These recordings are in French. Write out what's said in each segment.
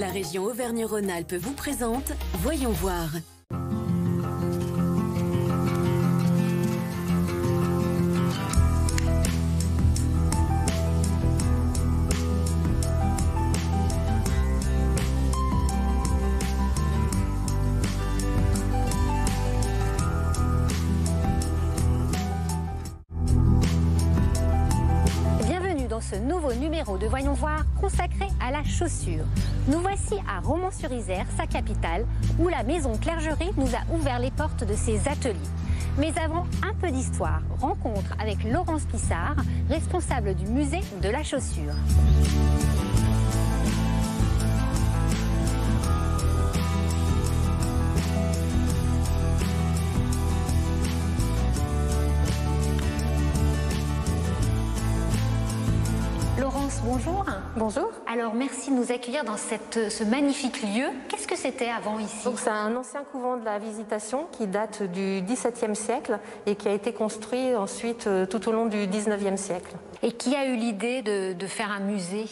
la région Auvergne-Rhône-Alpes vous présente Voyons voir. Ce nouveau numéro de Voyons voir consacré à la chaussure. Nous voici à Romans-sur-Isère, sa capitale, où la maison Clergerie nous a ouvert les portes de ses ateliers. Mais avant un peu d'histoire, rencontre avec Laurence Pissard, responsable du musée de la chaussure. Laurence, bonjour. Bonjour. Alors merci de nous accueillir dans ce magnifique lieu. Qu'est-ce que c'était avant ici? Donc c'est un ancien couvent de la Visitation qui date du XVIIe siècle et qui a été construit ensuite tout au long du XIXe siècle. Et qui a eu l'idée de faire un musée?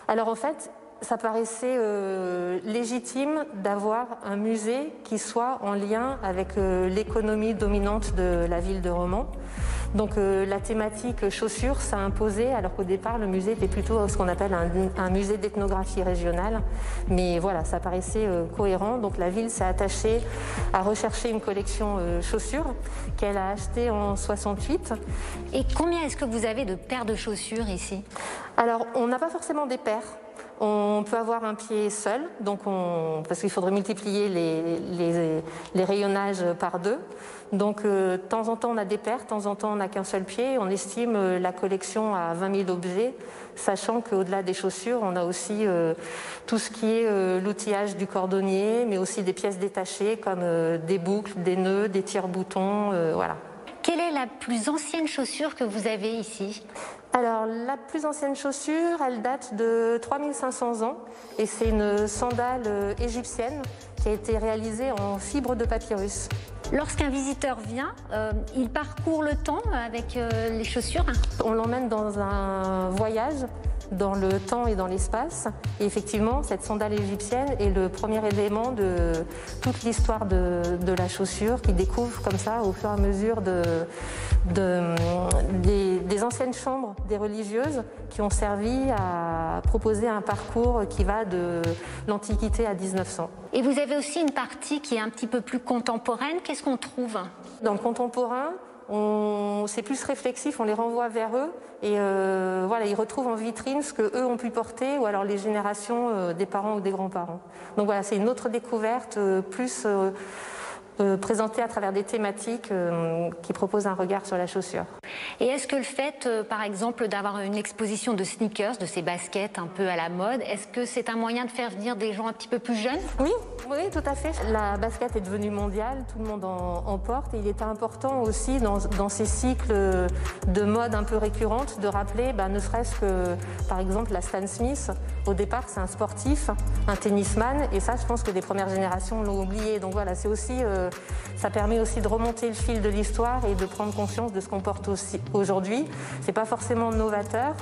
Alors en fait, ça paraissait légitime d'avoir un musée qui soit en lien avec l'économie dominante de la ville de Romans. Donc la thématique chaussures s'est imposée, alors qu'au départ le musée était plutôt ce qu'on appelle un musée d'ethnographie régionale. Mais voilà, ça paraissait cohérent. Donc la ville s'est attachée à rechercher une collection chaussures qu'elle a achetée en 68. Et combien est-ce que vous avez de paires de chaussures ici? Alors on n'a pas forcément des paires. On peut avoir un pied seul, parce qu'il faudrait multiplier les rayonnages par deux. Donc de temps en temps on a des paires, de temps en temps on n'a qu'un seul pied. On estime la collection à 20 000 objets, sachant qu'au-delà des chaussures, on a aussi tout ce qui est l'outillage du cordonnier, mais aussi des pièces détachées comme des boucles, des nœuds, des tire-boutons, voilà. Quelle est la plus ancienne chaussure que vous avez ici? Alors, la plus ancienne chaussure, elle date de 3500 ans et c'est une sandale égyptienne qui a été réalisée en fibre de papyrus. Lorsqu'un visiteur vient, il parcourt le temps avec les chaussures? On l'emmène dans un voyage dans le temps et dans l'espace. Et effectivement, cette sandale égyptienne est le premier élément de toute l'histoire de la chaussure qui découvre comme ça au fur et à mesure des anciennes chambres des religieuses qui ont servi à proposer un parcours qui va de l'Antiquité à 1900. Et vous avez aussi une partie qui est un petit peu plus contemporaine. Qu'est-ce qu'on trouve? Dans le contemporain, c'est plus réflexif, on les renvoie vers eux et voilà, ils retrouvent en vitrine ce qu'eux ont pu porter ou alors les générations des parents ou des grands-parents. Donc voilà, c'est une autre découverte plus présentée à travers des thématiques qui proposent un regard sur la chaussure. Et est-ce que le fait, par exemple, d'avoir une exposition de sneakers, de ces baskets un peu à la mode, est-ce que c'est un moyen de faire venir des gens un petit peu plus jeunes? Oui, tout à fait. La basket est devenue mondiale, tout le monde en porte et il était important aussi dans ces cycles de mode un peu récurrentes de rappeler, ne serait-ce que par exemple la Stan Smith, au départ c'est un sportif, un tennisman et ça je pense que les premières générations l'ont oublié. Donc voilà, c'est aussi, ça permet aussi de remonter le fil de l'histoire et de prendre conscience de ce qu'on porte aussi aujourd'hui. C'est pas forcément novateur.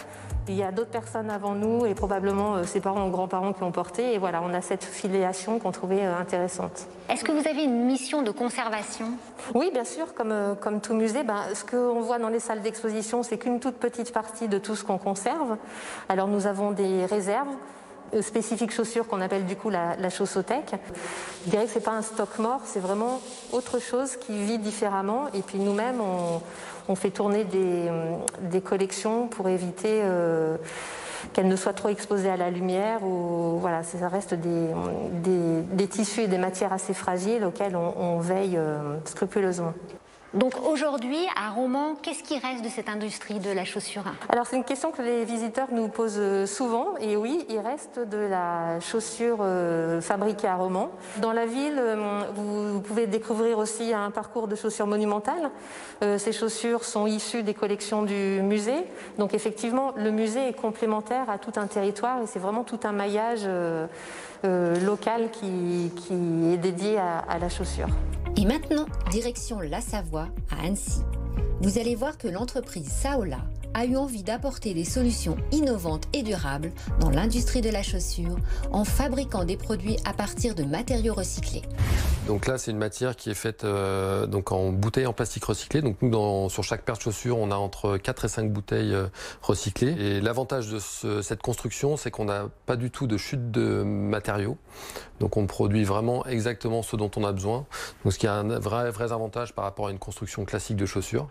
Il y a d'autres personnes avant nous et probablement ses parents ou grands-parents qui l'ont porté. Et voilà, on a cette filiation qu'on trouvait intéressante. Est-ce que vous avez une mission de conservation? Oui, bien sûr, comme tout musée. Ce qu'on voit dans les salles d'exposition, c'est qu'une toute petite partie de tout ce qu'on conserve. Alors nous avons des réserves spécifiques chaussures qu'on appelle du coup la chaussothèque. Je dirais que c'est pas un stock mort, c'est vraiment autre chose qui vit différemment. Et puis nous-mêmes, on fait tourner des collections pour éviter qu'elles ne soient trop exposées à la lumière. Ou, voilà, ça reste des tissus et des matières assez fragiles auxquelles on veille scrupuleusement. Donc aujourd'hui, à Romans, qu'est-ce qui reste de cette industrie de la chaussure? Alors c'est une question que les visiteurs nous posent souvent et oui, il reste de la chaussure fabriquée à Romans. Dans la ville, vous pouvez découvrir aussi un parcours de chaussures monumentales. Ces chaussures sont issues des collections du musée. Donc effectivement, le musée est complémentaire à tout un territoire et c'est vraiment tout un maillage local qui est dédié à la chaussure. Et maintenant, direction La Savoie, à Annecy. Vous allez voir que l'entreprise Saola a eu envie d'apporter des solutions innovantes et durables dans l'industrie de la chaussure en fabriquant des produits à partir de matériaux recyclés. Donc là, c'est une matière qui est faite donc en bouteilles en plastique recyclé. Donc nous, sur chaque paire de chaussures, on a entre 4 et 5 bouteilles recyclées. Et l'avantage de cette construction, c'est qu'on n'a pas du tout de chute de matériaux. Donc on produit vraiment exactement ce dont on a besoin. Donc ce qui a un vrai avantage par rapport à une construction classique de chaussures.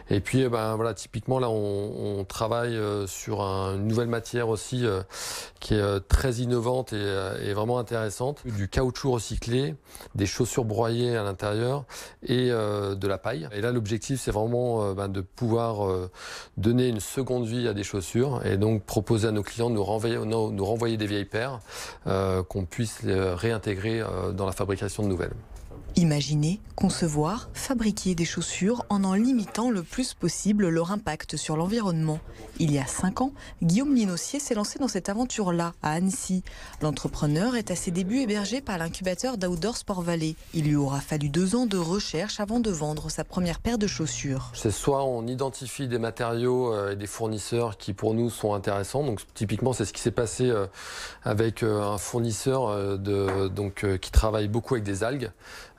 Et puis voilà, typiquement là on travaille sur une nouvelle matière aussi qui est très innovante et vraiment intéressante. Du caoutchouc recyclé, des chaussures broyées à l'intérieur et de la paille. Et là l'objectif c'est vraiment de pouvoir donner une seconde vie à des chaussures et donc proposer à nos clients de nous renvoyer des vieilles paires qu'on puisse les réintégrer dans la fabrication de nouvelles. Imaginer, concevoir, fabriquer des chaussures en limitant le plus possible leur impact sur l'environnement. Il y a 5 ans, Guillaume Linossier s'est lancé dans cette aventure-là, à Annecy. L'entrepreneur est à ses débuts hébergé par l'incubateur d'Outdoor Sport Valley. Il lui aura fallu 2 ans de recherche avant de vendre sa première paire de chaussures. C'est soit on identifie des matériaux et des fournisseurs qui pour nous sont intéressants. Donc typiquement c'est ce qui s'est passé avec un fournisseur qui travaille beaucoup avec des algues.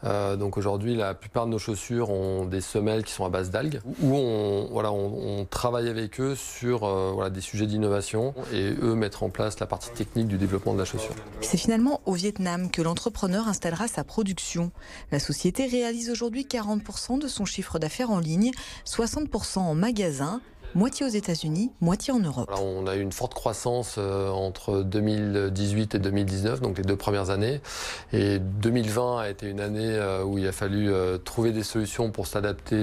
Donc aujourd'hui, la plupart de nos chaussures ont des semelles qui sont à base d'algues, où on travaille avec eux sur des sujets d'innovation et eux mettre en place la partie technique du développement de la chaussure. C'est finalement au Vietnam que l'entrepreneur installera sa production. La société réalise aujourd'hui 40% de son chiffre d'affaires en ligne, 60% en magasin. Moitié aux États-Unis, moitié en Europe. Alors, on a eu une forte croissance entre 2018 et 2019, donc les 2 premières années. Et 2020 a été une année où il a fallu trouver des solutions pour s'adapter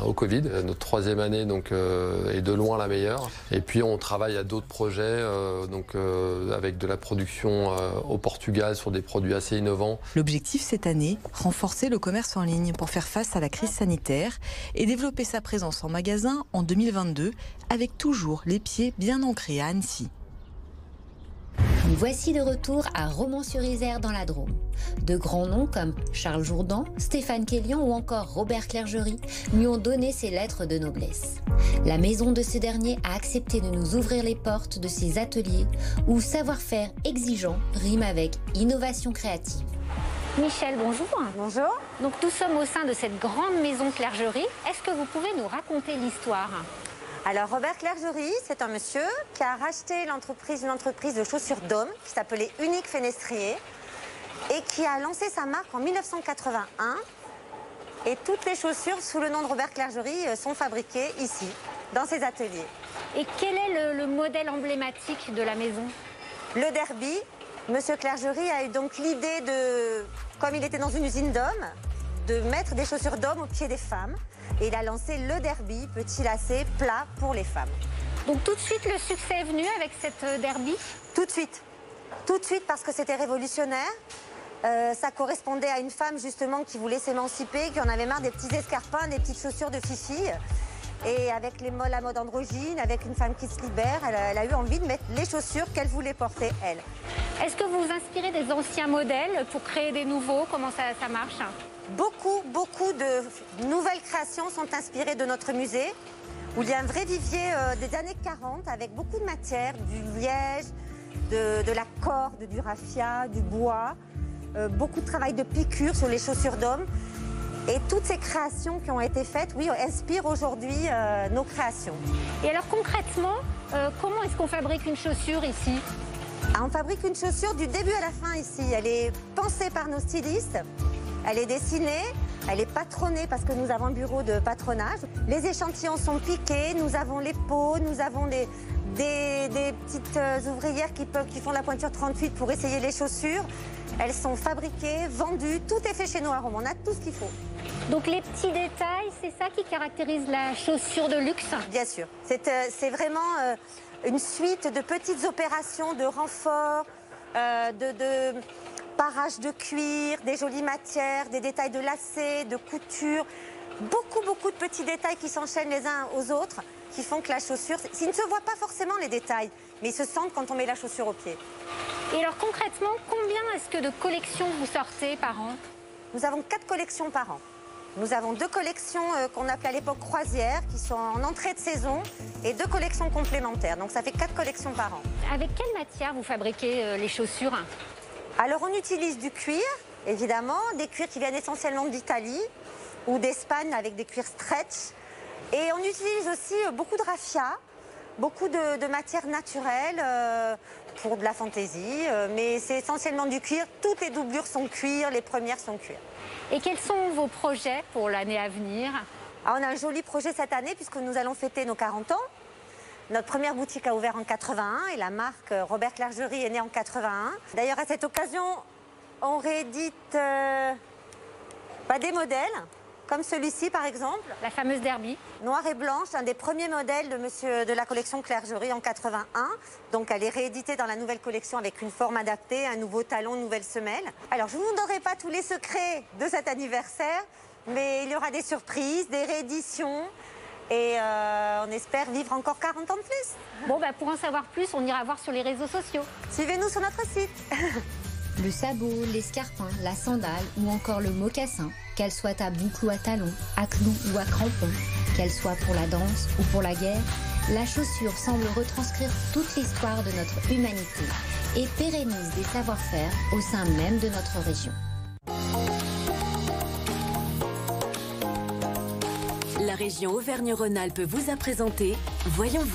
au Covid. Notre 3e année est de loin la meilleure. Et puis on travaille à d'autres projets, avec de la production au Portugal sur des produits assez innovants. L'objectif cette année, renforcer le commerce en ligne pour faire face à la crise sanitaire et développer sa présence en magasin en 2022, avec toujours les pieds bien ancrés à Annecy. Nous voici de retour à Romans-sur-Isère dans la Drôme. De grands noms comme Charles Jourdan, Stéphane Quélian ou encore Robert Clergerie lui ont donné ses lettres de noblesse. La maison de ce dernier a accepté de nous ouvrir les portes de ses ateliers où savoir-faire exigeant rime avec innovation créative. Michel, bonjour. Bonjour. Donc nous sommes au sein de cette grande maison Clergerie. Est-ce que vous pouvez nous raconter l'histoire? Alors Robert Clergerie, c'est un monsieur qui a racheté une entreprise de chaussures d'homme qui s'appelait Unique Fenestrier et qui a lancé sa marque en 1981. Et toutes les chaussures sous le nom de Robert Clergerie sont fabriquées ici, dans ses ateliers. Et quel est le modèle emblématique de la maison? Le derby. Monsieur Clergerie a eu donc l'idée de, comme il était dans une usine d'hommes, de mettre des chaussures d'hommes aux pieds des femmes. Et il a lancé le derby, petit lacet, plat pour les femmes. Donc tout de suite, le succès est venu avec cette derby? Tout de suite. Tout de suite parce que c'était révolutionnaire. Ça correspondait à une femme justement qui voulait s'émanciper, qui en avait marre des petits escarpins, des petites chaussures de fifi. Et avec la mode androgyne, avec une femme qui se libère, elle a eu envie de mettre les chaussures qu'elle voulait porter, elle. Est-ce que vous vous inspirez des anciens modèles pour créer des nouveaux? Comment ça marche? Beaucoup de nouvelles créations sont inspirées de notre musée, où il y a un vrai vivier des années 40, avec beaucoup de matières, du liège, de la corde, du raffia, du bois, beaucoup de travail de piqûre sur les chaussures d'hommes. Et toutes ces créations qui ont été faites, oui, inspirent aujourd'hui nos créations. Et alors concrètement, comment est-ce qu'on fabrique une chaussure ici? On fabrique une chaussure du début à la fin ici. Elle est pensée par nos stylistes, elle est dessinée, elle est patronnée parce que nous avons un bureau de patronage. Les échantillons sont piqués, nous avons les peaux, nous avons des petites ouvrières qui font la pointure 38 pour essayer les chaussures. Elles sont fabriquées, vendues, tout est fait chez nous à Rome, on a tout ce qu'il faut. Donc les petits détails, c'est ça qui caractérise la chaussure de luxe? Bien sûr, c'est vraiment une suite de petites opérations de renfort, de parage de cuir, des jolies matières, des détails de lacets, de couture. Beaucoup de petits détails qui s'enchaînent les uns aux autres, qui font que la chaussure, il ne se voit pas forcément les détails, mais ils se sentent quand on met la chaussure au pied. Et alors concrètement, combien est-ce que de collections vous sortez par an? Nous avons 4 collections par an. Nous avons 2 collections qu'on appelait à l'époque croisières, qui sont en entrée de saison, et 2 collections complémentaires. Donc ça fait 4 collections par an. Avec quelle matière vous fabriquez les chaussures? Alors on utilise du cuir, évidemment, des cuirs qui viennent essentiellement d'Italie ou d'Espagne avec des cuirs stretch. Et on utilise aussi beaucoup de raffia, beaucoup de matières naturelles pour de la fantaisie, mais c'est essentiellement du cuir. Toutes les doublures sont cuir, les premières sont cuir. Et quels sont vos projets pour l'année à venir? Ah, on a un joli projet cette année puisque nous allons fêter nos 40 ans. Notre première boutique a ouvert en 81 et la marque Robert Clergerie est née en 81. D'ailleurs, à cette occasion, on réédite des modèles, comme celui-ci par exemple. La fameuse Derby. Noir et blanche, un des premiers modèles de la collection Clergerie en 81. Donc elle est rééditée dans la nouvelle collection avec une forme adaptée, un nouveau talon, une nouvelle semelle. Alors je ne vous donnerai pas tous les secrets de cet anniversaire, mais il y aura des surprises, des rééditions. Et on espère vivre encore 40 ans de plus. Bon, pour en savoir plus, on ira voir sur les réseaux sociaux. Suivez-nous sur notre site. Le sabot, l'escarpin, la sandale ou encore le mocassin, qu'elle soit à boucle ou à talons, à clous ou à crampons, qu'elle soit pour la danse ou pour la guerre, la chaussure semble retranscrire toute l'histoire de notre humanité et pérennise des savoir-faire au sein même de notre région. La région Auvergne-Rhône-Alpes vous a présenté Voyons voir.